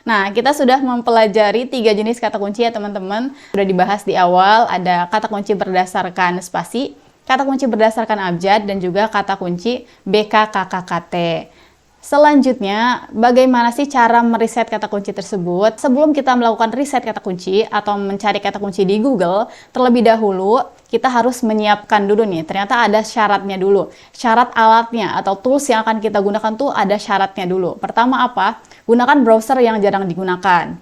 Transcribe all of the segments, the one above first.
Nah, kita sudah mempelajari 3 jenis kata kunci ya teman-teman. Sudah dibahas di awal, ada kata kunci berdasarkan spasi, kata kunci berdasarkan abjad, dan juga kata kunci BKKKKT. Selanjutnya, bagaimana sih cara meriset kata kunci tersebut? Sebelum kita melakukan riset kata kunci atau mencari kata kunci di Google, terlebih dahulu kita harus menyiapkan dulu nih. Ternyata ada syaratnya dulu. Syarat alatnya atau tools yang akan kita gunakan tuh ada syaratnya dulu. Pertama apa? Gunakan browser yang jarang digunakan.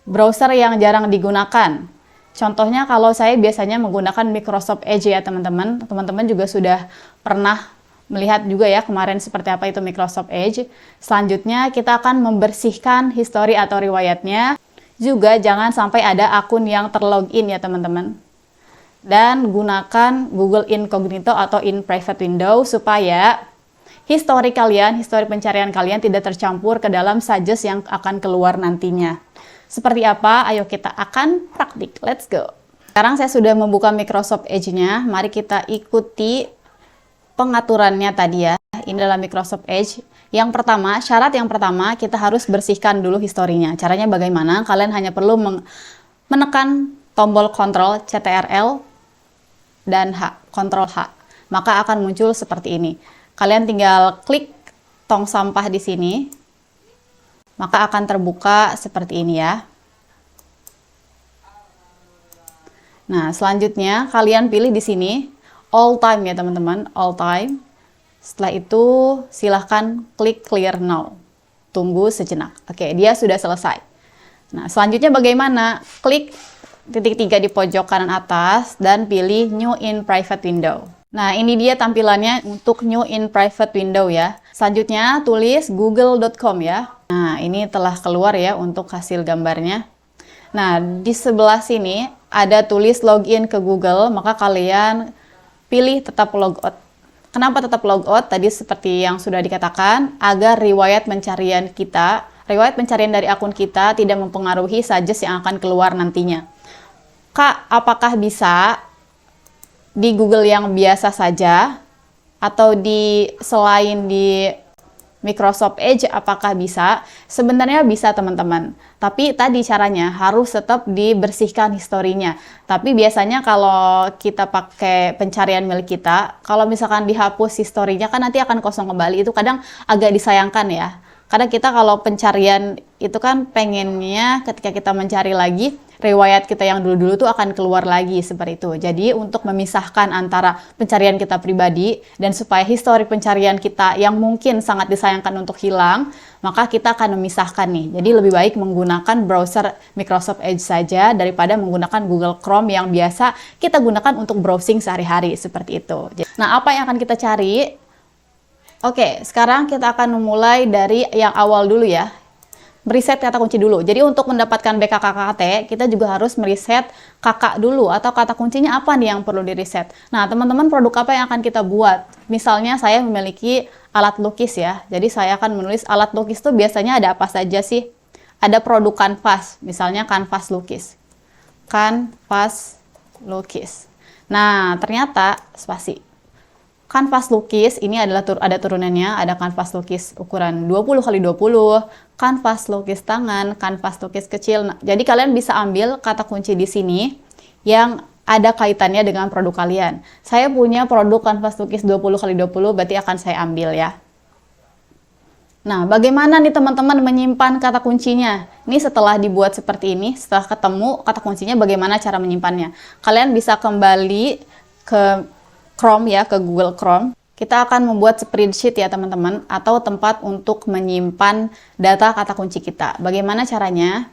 Browser yang jarang digunakan. Contohnya kalau saya biasanya menggunakan Microsoft Edge ya teman-teman. Teman-teman juga sudah pernah melihat juga ya kemarin seperti apa itu Microsoft Edge. Selanjutnya kita akan membersihkan history atau riwayatnya. Juga jangan sampai ada akun yang terlogin ya teman-teman. Dan gunakan Google Incognito atau in private window supaya histori kalian, histori pencarian kalian tidak tercampur ke dalam suggest yang akan keluar nantinya. Seperti apa? Ayo kita akan praktik. Let's go. Sekarang saya sudah membuka Microsoft Edge-nya. Mari kita ikuti pengaturannya tadi ya. Ini adalah Microsoft Edge. Yang pertama, syarat yang pertama, kita harus bersihkan dulu historinya. Caranya bagaimana? Kalian hanya perlu menekan tombol Ctrl, CTRL, dan H, Ctrl H. Maka akan muncul seperti ini. Kalian tinggal klik tong sampah di sini, maka akan terbuka seperti ini ya. Nah, selanjutnya kalian pilih di sini all time ya teman-teman, all time. Setelah itu silahkan klik clear now. Tunggu sejenak. Oke, dia sudah selesai. Nah, selanjutnya bagaimana? Klik titik 3 di pojok kanan atas dan pilih new in private window. Nah, ini dia tampilannya untuk new in private window ya. Selanjutnya tulis google.com ya. Nah, ini telah keluar ya untuk hasil gambarnya. Nah, di sebelah sini ada tulis login ke Google, maka kalian pilih tetap logout. Kenapa tetap logout? Tadi seperti yang sudah dikatakan, agar riwayat pencarian kita, riwayat pencarian dari akun kita tidak mempengaruhi suggest yang akan keluar nantinya. Kak, apakah bisa di Google yang biasa saja atau selain di Microsoft Edge apakah bisa? Sebenarnya bisa teman-teman. Tapi tadi caranya harus tetap dibersihkan historinya. Tapi biasanya kalau kita pakai pencarian milik kita, kalau misalkan dihapus historinya kan nanti akan kosong kembali. Itu kadang agak disayangkan ya. Karena kita kalau pencarian itu kan pengennya ketika kita mencari lagi, riwayat kita yang dulu-dulu tuh akan keluar lagi seperti itu. Jadi untuk memisahkan antara pencarian kita pribadi dan supaya histori pencarian kita yang mungkin sangat disayangkan untuk hilang, maka kita akan memisahkan nih. Jadi lebih baik menggunakan browser Microsoft Edge saja daripada menggunakan Google Chrome yang biasa kita gunakan untuk browsing sehari-hari seperti itu. Nah, apa yang akan kita cari? Oke, sekarang kita akan memulai dari yang awal dulu ya. Meriset kata kunci dulu. Jadi untuk mendapatkan BKKKT, kita juga harus meriset kakak dulu atau kata kuncinya apa nih yang perlu diriset. Nah, teman-teman produk apa yang akan kita buat? Misalnya saya memiliki alat lukis ya. Jadi saya akan menulis alat lukis itu biasanya ada apa saja sih? Ada produk kanvas, misalnya kanvas lukis. Kanvas lukis. Nah, ternyata spasi. Kanvas lukis ini adalah ada turunannya, ada kanvas lukis ukuran 20 x 20, kanvas lukis tangan, kanvas lukis kecil. Nah, jadi kalian bisa ambil kata kunci di sini yang ada kaitannya dengan produk kalian. Saya punya produk kanvas lukis 20 x 20, berarti akan saya ambil ya. Nah, bagaimana nih teman-teman menyimpan kata kuncinya? Ini setelah dibuat seperti ini, setelah ketemu kata kuncinya bagaimana cara menyimpannya? Kalian bisa kembali ke Chrome ya, ke Google Chrome. Kita akan membuat spreadsheet ya teman-teman, atau tempat untuk menyimpan data kata kunci kita. Bagaimana caranya?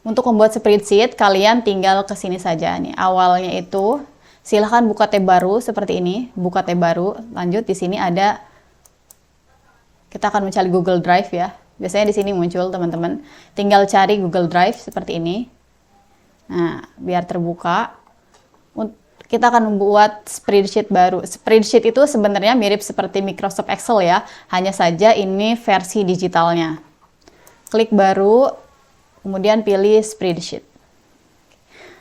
Untuk membuat spreadsheet, kalian tinggal ke sini saja nih. Awalnya itu silahkan buka tab baru seperti ini, buka tab baru. Lanjut di sini ada, kita akan mencari Google Drive ya. Biasanya di sini muncul teman-teman. Tinggal cari Google Drive seperti ini. Nah, biar terbuka. Kita akan membuat spreadsheet baru. Spreadsheet itu sebenarnya mirip seperti Microsoft Excel ya, hanya saja ini versi digitalnya. Klik baru, kemudian pilih spreadsheet.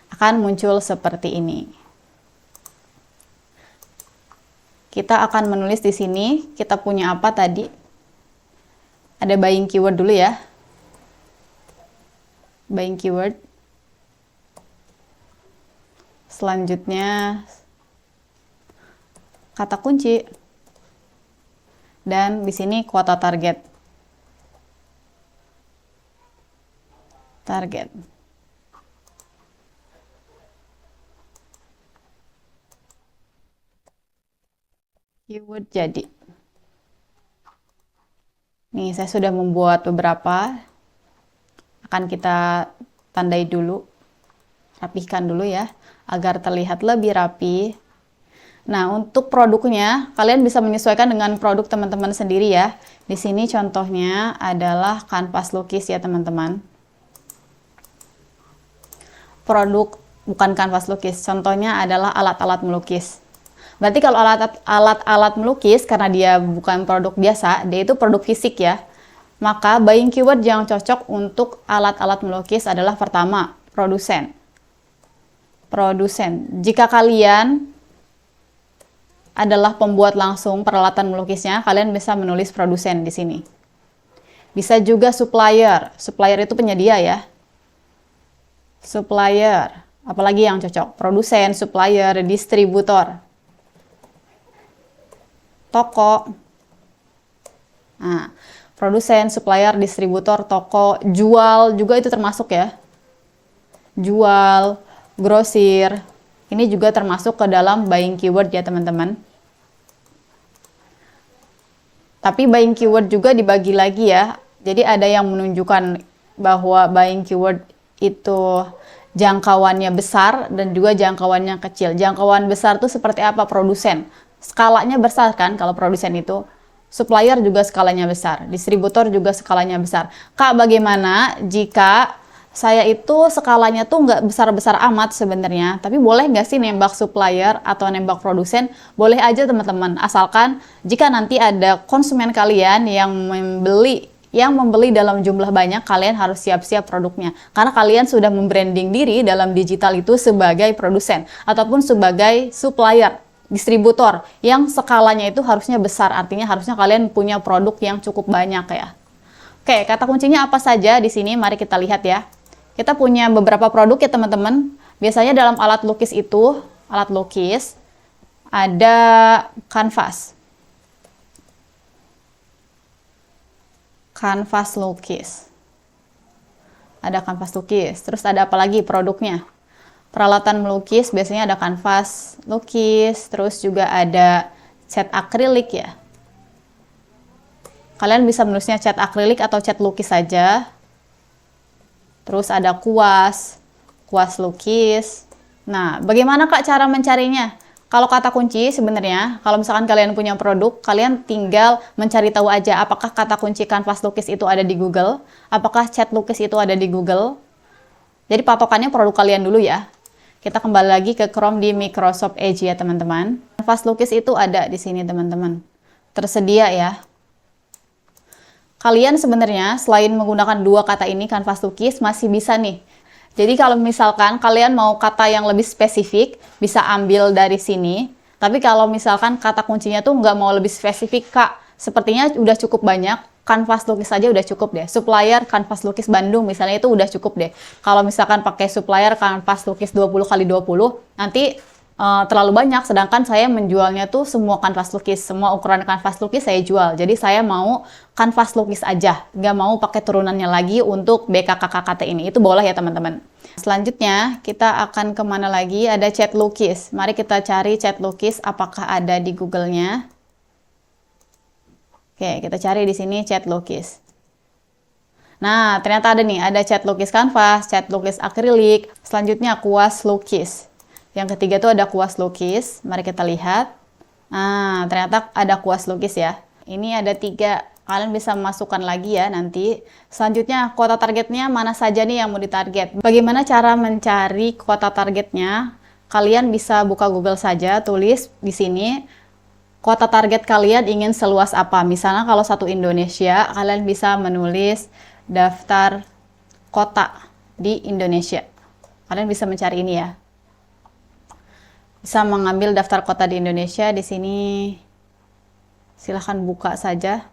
Akan muncul seperti ini. Kita akan menulis di sini, kita punya apa tadi? Ada buying keyword dulu ya. buying keyword. Selanjutnya kata kunci. Dan di sini kuota target. Target. Keyword jadi. Nih, saya sudah membuat beberapa. Akan kita tandai dulu. Rapihkan dulu ya, agar terlihat lebih rapi. Nah, untuk produknya, kalian bisa menyesuaikan dengan produk teman-teman sendiri ya. Di sini contohnya adalah kanvas lukis ya teman-teman. Produk bukan kanvas lukis, contohnya adalah alat-alat melukis. Berarti kalau alat-alat melukis, karena dia bukan produk biasa, dia itu produk fisik ya. Maka buying keyword yang cocok untuk alat-alat melukis adalah pertama, produsen. Produsen. Jika kalian adalah pembuat langsung peralatan melukisnya, kalian bisa menulis produsen di sini. Bisa juga supplier. Supplier itu penyedia ya. Supplier. Apalagi yang cocok? Produsen, supplier, distributor. Toko. Nah, produsen, supplier, distributor, toko, jual juga itu termasuk ya. Jual, grosir. Ini juga termasuk ke dalam buying keyword ya teman-teman. Tapi buying keyword juga dibagi lagi ya. Jadi ada yang menunjukkan bahwa buying keyword itu jangkauannya besar dan juga jangkauannya kecil. Jangkauan besar itu seperti apa? Produsen. Skalanya besar kan kalau produsen itu. Supplier juga skalanya besar. Distributor juga skalanya besar. Kak, bagaimana jika saya itu skalanya tuh nggak besar-besar amat sebenarnya, tapi boleh nggak sih nembak supplier atau nembak produsen? Boleh aja teman-teman, asalkan jika nanti ada konsumen kalian yang membeli dalam jumlah banyak, kalian harus siap-siap produknya. Karena kalian sudah membranding diri dalam digital itu sebagai produsen ataupun sebagai supplier, distributor yang skalanya itu harusnya besar, artinya harusnya kalian punya produk yang cukup banyak ya. Oke, kata kuncinya apa saja di sini? Mari kita lihat ya. Kita punya beberapa produk ya teman-teman. Biasanya dalam alat lukis itu, alat lukis, ada kanvas. Kanvas lukis. Ada kanvas lukis. Terus ada apa lagi produknya? Peralatan melukis, biasanya ada kanvas lukis. Terus juga ada cat akrilik ya. Kalian bisa menulisnya cat akrilik atau cat lukis saja. Terus ada kuas lukis. Nah, bagaimana Kak cara mencarinya? Kalau kata kunci sebenarnya, kalau misalkan kalian punya produk, kalian tinggal mencari tahu aja apakah kata kunci kanvas lukis itu ada di Google, apakah cat lukis itu ada di Google. Jadi patokannya produk kalian dulu ya. Kita kembali lagi ke Chrome di Microsoft Edge ya teman-teman. Kanvas lukis itu ada di sini teman-teman. Tersedia ya. Kalian sebenarnya selain menggunakan dua kata ini, kanvas lukis, masih bisa nih. Jadi kalau misalkan kalian mau kata yang lebih spesifik, bisa ambil dari sini. Tapi kalau misalkan kata kuncinya tuh nggak mau lebih spesifik, Kak, sepertinya udah cukup banyak. Kanvas lukis saja udah cukup deh. Supplier kanvas lukis Bandung misalnya itu udah cukup deh. Kalau misalkan pakai supplier kanvas lukis 20x20, nanti terlalu banyak, sedangkan saya menjualnya tuh semua kanvas lukis, semua ukuran kanvas lukis saya jual. Jadi saya mau kanvas lukis aja, nggak mau pakai turunannya lagi untuk BKKKT ini. Itu boleh ya teman-teman. Selanjutnya kita akan kemana lagi? Ada cat lukis. Mari kita cari cat lukis apakah ada di Google-nya. Oke, kita cari di sini cat lukis. Nah, ternyata ada nih, ada cat lukis kanvas, cat lukis akrilik. Selanjutnya kuas lukis. Yang ketiga tuh ada kuas lukis. Mari kita lihat. Nah, ternyata ada kuas lukis ya. Ini ada 3. Kalian bisa masukkan lagi ya nanti. Selanjutnya, kuota targetnya mana saja nih yang mau ditarget. Bagaimana cara mencari kuota targetnya? Kalian bisa buka Google saja, tulis di sini. Kuota target kalian ingin seluas apa? Misalnya kalau satu Indonesia, kalian bisa menulis daftar kota di Indonesia. Kalian bisa mencari ini ya. Bisa mengambil daftar kota di Indonesia. Di sini silahkan buka saja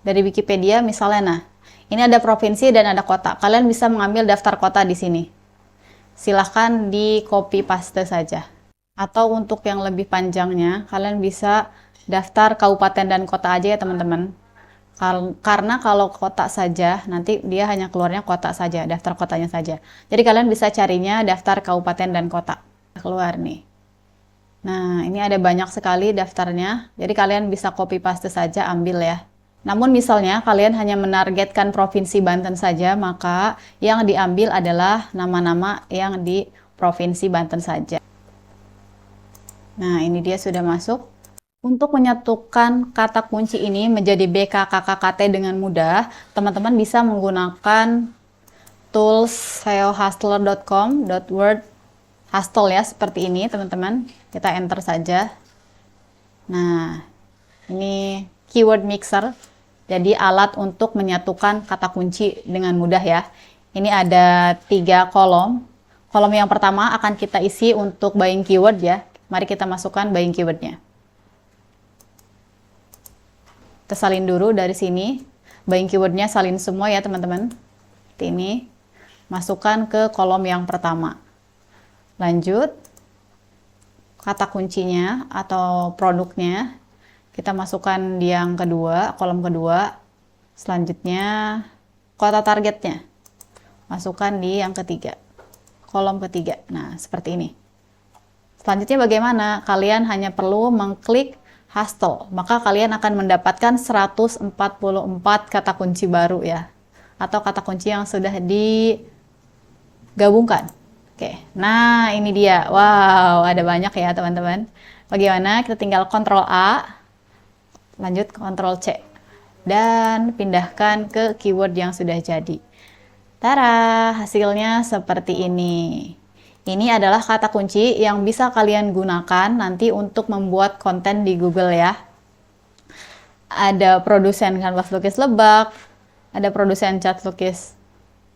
dari Wikipedia misalnya. Nah, Ini ada provinsi dan ada kota. Kalian bisa mengambil daftar kota di sini. Silahkan di copy paste saja. Atau untuk yang lebih panjangnya, kalian bisa daftar kabupaten dan kota aja ya teman-teman. Karena kalau kota saja, nanti dia hanya keluarnya kota saja, daftar kotanya saja. Jadi kalian bisa carinya daftar kabupaten dan kota. Keluar nih. Nah, ini ada banyak sekali daftarnya. Jadi kalian bisa copy paste saja, ambil ya. Namun misalnya kalian hanya menargetkan Provinsi Banten saja, maka yang diambil adalah nama-nama yang di Provinsi Banten saja. Nah, ini dia sudah masuk. Untuk menyatukan kata kunci ini menjadi BKKKT dengan mudah, teman-teman bisa menggunakan tools seohustler.com .word hustle ya, seperti ini teman-teman. Kita enter saja. Nah, ini keyword mixer. Jadi alat untuk menyatukan kata kunci dengan mudah ya. Ini ada 3 kolom. Kolom yang pertama akan kita isi untuk buying keyword ya. Mari kita masukkan buying keywordnya. Kita salin dulu dari sini. Buying keywordnya salin semua ya teman-teman. Seperti ini. Masukkan ke kolom yang pertama. Lanjut. Kata kuncinya atau produknya. Kita masukkan di yang kedua, kolom kedua. Selanjutnya kota targetnya. Masukkan di yang ketiga. Kolom ketiga. Nah, seperti ini. Selanjutnya bagaimana? Kalian hanya perlu mengklik hustle, maka kalian akan mendapatkan 144 kata kunci baru ya, atau kata kunci yang sudah digabungkan. Oke, nah ini dia. Wow, ada banyak ya teman-teman. Bagaimana? Kita tinggal Ctrl A, lanjut Ctrl C, dan pindahkan ke keyword yang sudah jadi. Tara, hasilnya seperti ini. Ini adalah kata kunci yang bisa kalian gunakan nanti untuk membuat konten di Google ya. Ada produsen kanvas lukis lebak, ada produsen cat lukis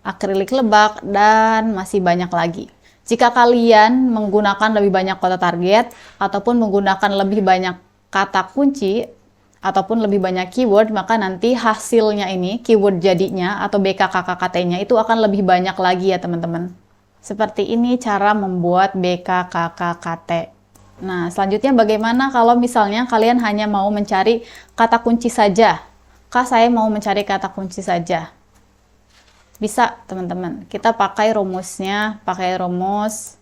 akrilik lebak, dan masih banyak lagi. Jika kalian menggunakan lebih banyak kota target, ataupun menggunakan lebih banyak kata kunci, ataupun lebih banyak keyword, maka nanti hasilnya ini, keyword jadinya, atau BKKKT-nya itu akan lebih banyak lagi ya teman-teman. Seperti ini cara membuat BKKKT. Nah, selanjutnya bagaimana kalau misalnya kalian hanya mau mencari kata kunci saja? Kak, saya mau mencari kata kunci saja. Bisa, teman-teman. Kita pakai rumusnya, pakai rumus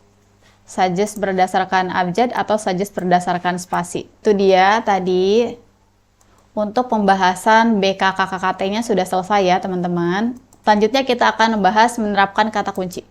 suggest berdasarkan abjad atau suggest berdasarkan spasi. Itu dia tadi. Untuk pembahasan BKKKT-nya sudah selesai ya, teman-teman. Selanjutnya kita akan membahas menerapkan kata kunci.